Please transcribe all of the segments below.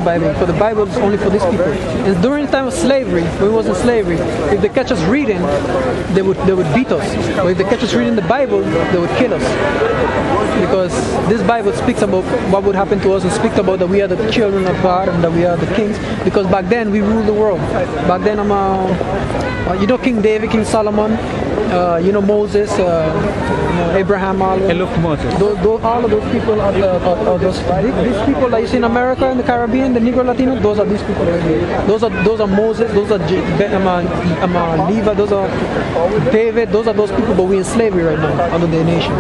Bible. For the Bible is only for these people. And during the time of slavery, when we was in slavery, if they catch us reading, they would beat us. But if they catch us reading the Bible, they would kill us. Because this Bible speaks about what would happen to us and speaks about that we are the children of God and that we are the kings. Because back then we ruled the world. Back then you know King David, King Solomon, you know Moses, Abraham, all of Moses. all of those people are these people that you see in America and the Caribbean, the Negro Latino, those are these people right here. Those are Moses, those are Levi, those are David, those are those people, but we're in slavery right now under their nation.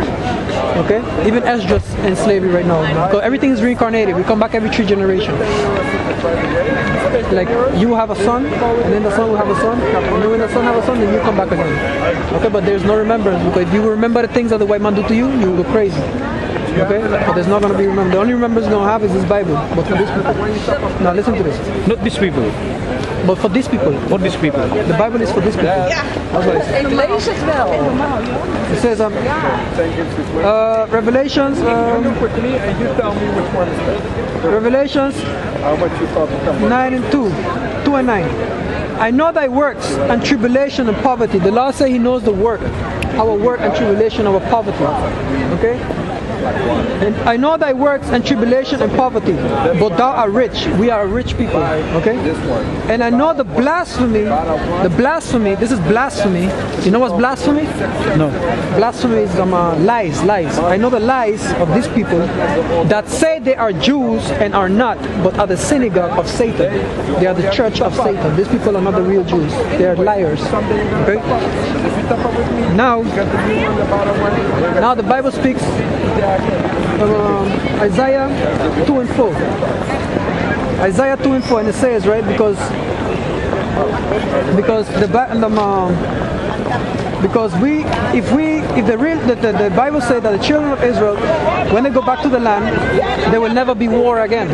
Okay? Even Esdras in slavery right now. Because everything is reincarnated. We come back every 3 generations. Like you have a son, and then the son will have a son, and then when the son have a son, then you come back again. Okay, but there's no remembrance, because if you remember the things that the white man do to you, you will go crazy. Okay, but there's not going to be remembered. The only remembrance you're going to have is this Bible. But for these people, now listen to this. Not these people. But for these people. What these people? The Bible is for these people. That's what it says. Ik lees het wel. It says Revelations. Revelations 9 and 2. 2 and 9. I know thy works and tribulation and poverty. The Lord said He knows the work, our work and tribulation, our poverty. Okay? And I know thy works and tribulation and poverty, but thou art rich. We are rich people. Okay? And I know the blasphemy, this is blasphemy. You know what's blasphemy? No. Blasphemy is lies. I know the lies of these people that say they are Jews and are not, but are the synagogue of Satan. They are the church of Satan. These people are not the real Jews. They are liars. Okay? Now the Bible speaks Isaiah 2 and 4. Isaiah 2 and 4, and it says, right, because the Bible says that the children of Israel, when they go back to the land, there will never be war again.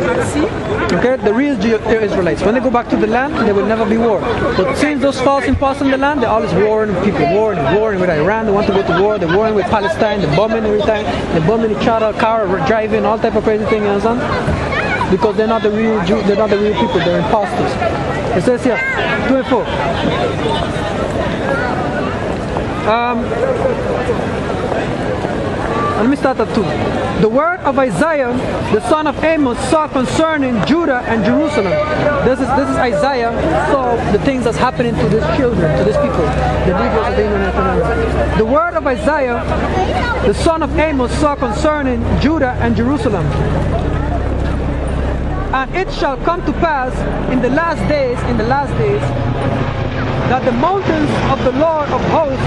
Okay, the real Israelites, when they go back to the land, there will never be war. But since those false impostors in the land, they're always warring with people, warring with Iran. They want to go to war. They're warring with Palestine. They're bombing every time. They're bombing each other, car driving, all type of crazy thing. You understand? Because they're not the real Jews. They're not the real people. They're imposters. It says here, 2 and 4. Let me start at 2. The word of Isaiah, the son of Amos, saw concerning Judah and Jerusalem. This is Isaiah saw the things that's happening to these children, to these people, the Negroes of the internet. The word of Isaiah, the son of Amos, saw concerning Judah and Jerusalem. And it shall come to pass in the last days, that the mountains of the Lord of hosts,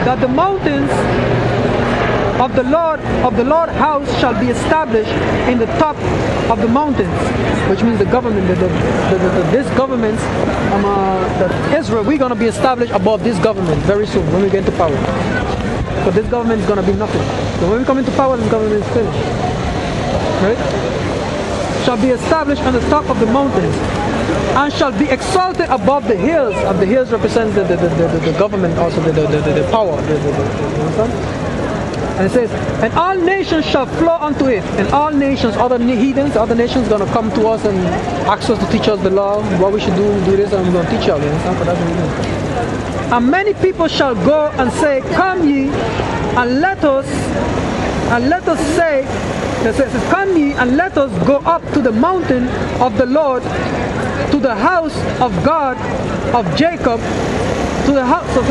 that the mountains of the Lord house shall be established in the top of the mountains, which means the government, this government, that Israel, we're going to be established above this government very soon when we get into power. But this government is going to be nothing. So when we come into power, this government is finished. Right? Shall be established on the top of the mountains, and shall be exalted above the hills. And the hills represent the government, also the power. And it says, and all nations shall flow unto it. And all nations, other heathens, other nations going to come to us and ask us to teach us the law, what we should do this, and we're going to teach you all. And many people shall go and say, come ye, and let us say, it says, come ye and let us go up to the mountain of the Lord, to the house of God of Jacob, to the house of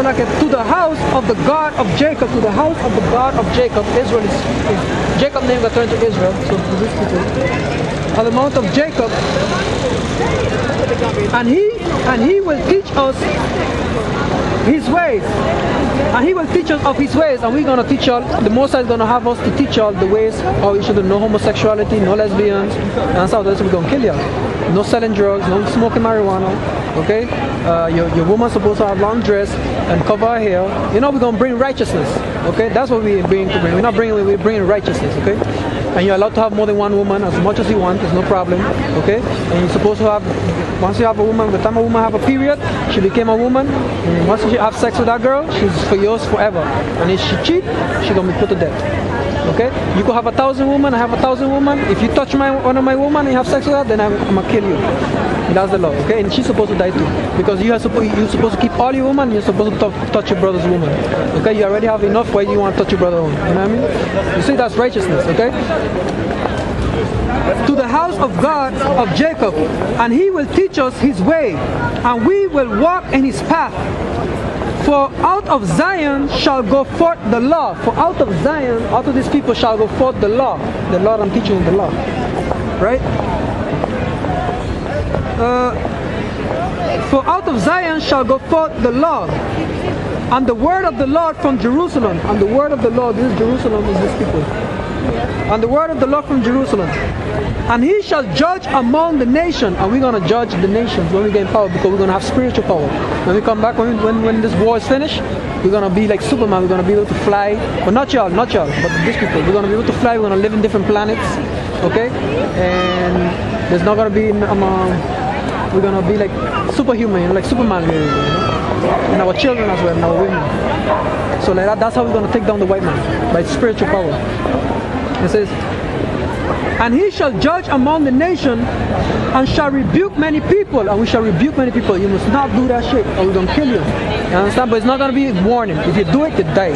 the God of Jacob, to the house of the God of Jacob. Israel is Jacob name returned to Israel, so to these people. On the mount of Jacob, and he will teach us his ways. And he will teach us of his ways, and we're going to teach all, the Most High is going to have us to teach all the ways, how we should do no homosexuality, no lesbians, and so that's we're going to kill you. No selling drugs, no smoking marijuana, okay? Your woman's supposed to have long dress and cover her hair. You know, we're going to bring righteousness, okay? That's what we're bringing to bring. We're not bringing, we're bringing righteousness, okay? And you're allowed to have more than one woman as much as you want, there's no problem, okay? And you're supposed to have, once you have a woman, by the time a woman have a period, she became a woman, and once you have sex with that girl, she's for yours forever. And if she cheat, she's going to be put to death. Okay? You could have 1,000 women, I have 1,000 women. If you touch one of my women and you have sex with her, then I'm gonna kill you. That's the law, okay? And she's supposed to die too. Because you're supposed to keep all your women, you're supposed to touch your brother's woman. Okay? You already have enough, why do you want to touch your brother's woman? You know what I mean? You see, that's righteousness, okay? To the house of God of Jacob, and he will teach us his way, and we will walk in his path. For out of Zion shall go forth the law. For out of Zion, out of these people shall go forth the law. The Lord I'm teaching you the law. Right? For out of Zion shall go forth the law, and the word of the Lord from Jerusalem. And the word of the Lord, this Jerusalem is these people. And the word of the Lord from Jerusalem. And he shall judge among the nation. And we're going to judge the nations when we get in power, because we're going to have spiritual power. When we come back, when this war is finished, we're going to be like Superman. We're going to be able to fly. But not y'all, but these people. We're going to be able to fly. We're going to live in different planets. Okay? And there's not going to be, we're going to be like superhuman, like Superman. And our children as well, and our women. So like that's how we're going to take down the white man, by spiritual power. It says, and he shall judge among the nation, and shall rebuke many people. And we shall rebuke many people. You must not do that shit, or we're going to kill you. You understand? But it's not going to be a warning. If you do it, you die.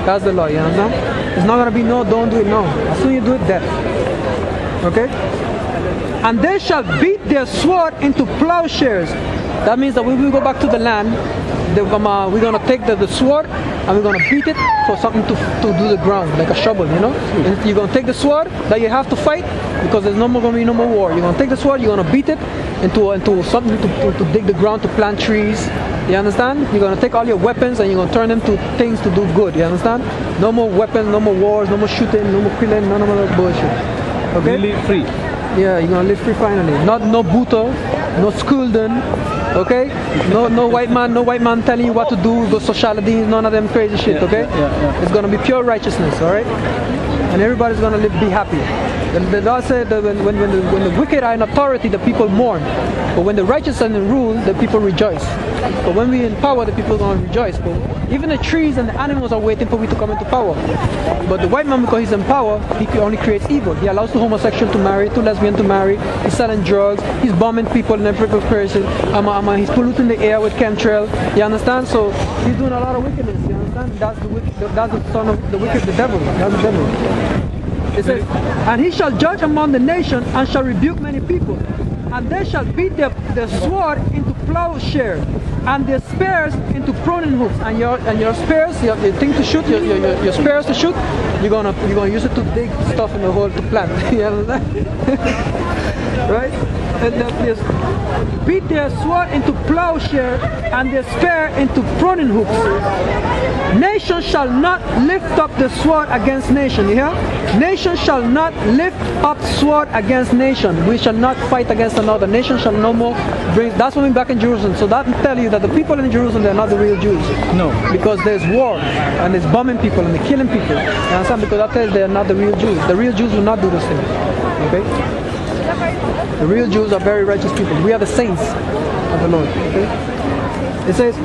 That's the law, you understand? It's not going to be no, don't do it, no. As soon as you do it, death. Okay? And they shall beat their sword into plowshares. That means that when we go back to the land, we're going to take the sword, and we're going to beat it for something to do the ground, like a shovel, you know? And you're going to take the sword that you have to fight, because there's going to be no more war. You're going to take the sword, you're going to beat it into something to dig the ground, to plant trees. You understand? You're going to take all your weapons and you're going to turn them to things to do good. You understand? No more weapons, no more wars, no more shooting, no more killing, none of that bullshit. Okay? You live free. Yeah, you're going to live free finally. No Buddha, no schooling. Okay? No white man telling you what to do, go sociality, none of them crazy shit, okay? It's gonna be pure righteousness, alright? And everybody's gonna be happy. The Lord said that when the wicked are in authority, the people mourn. But when the righteous are in rule, the people rejoice. But when we're in power, the people are gonna rejoice. But even the trees and the animals are waiting for we to come into power. But the white man, because he's in power, he only creates evil. He allows the homosexual to marry, two lesbians to marry, he's selling drugs, he's bombing people in every person, he's polluting the air with chemtrail. You understand? So he's doing a lot of wickedness. You understand? That's the son of the wicked, the devil. That's the devil. It says, and he shall judge among the nation, and shall rebuke many people, and they shall beat their sword into plowshare, and their spears into pruning hooks. And your spears, your thing to shoot, your spears to shoot, you're gonna use it to dig stuff in the hole to plant. You understand? Right? And they beat their sword into plowshare, and their spear into pruning hooks. Nation shall not lift up the sword against nation. You hear? Nation shall not lift up sword against nation. We shall not fight against another. Nation shall no more bring. That's when we're back in Jerusalem. So that will tell you that the people in Jerusalem, they're not the real Jews. No. Because there's war, and there's bombing people, and they're killing people. You understand? Because that tells you they're not the real Jews. The real Jews will not do this thing. Okay? The real Jews are very righteous people. We are the saints of the Lord. Okay? It says,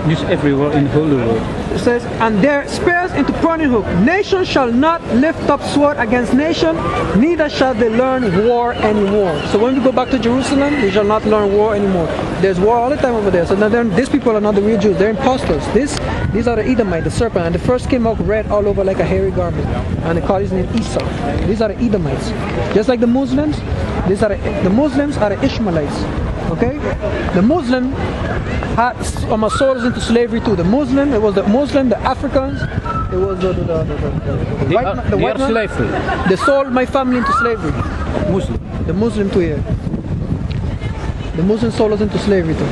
just everywhere in the whole world. It says, and their spears into pruning hook. Nation shall not lift up sword against nation, neither shall they learn war anymore. So when we go back to Jerusalem, we shall not learn war anymore. There's war all the time over there. So now these people are not the real Jews. They're imposters. These are the Edomite, the serpent, and the first came out red all over like a hairy garment, and they call his name Esau. These are the Edomites. Just like the Muslims, the Muslims are the Ishmaelites. Okay? The Muslim had souls into slavery too. The Muslim, it was the Muslim, the Africans, it was the white man. Slavery. They sold my family into slavery. Muslim. The Muslim too, yeah. The Muslim sold us into slavery too.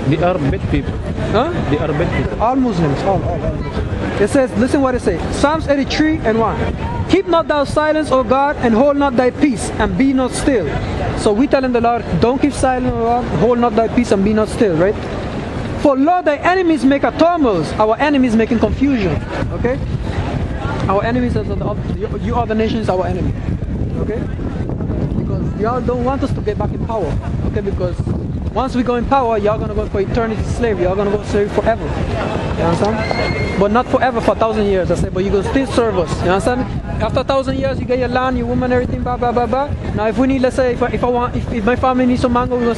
They are bad people. Huh? They are bad people. All Muslims, all Muslims. It says, listen what it says. Psalms 83 and 1. Keep not thou silence, O God, and hold not thy peace, and be not still. So we telling the Lord, don't keep silent, O God, hold not thy peace, and be not still, right? For Lord, thy enemies make a turmoil. Our enemies making confusion. Okay? Our enemies, you other nations, our enemy. Okay? Because y'all don't want us to get back in power. Okay? Because once we go in power, y'all gonna go for eternity slavery. Y'all gonna go slavery forever. You understand? But not forever, for 1,000 years. I say, but you can still serve us. You understand? After 1,000 years, you get your land, your woman, everything, blah blah blah blah. Now, if we need, let's say, if my family needs some mango, we gonna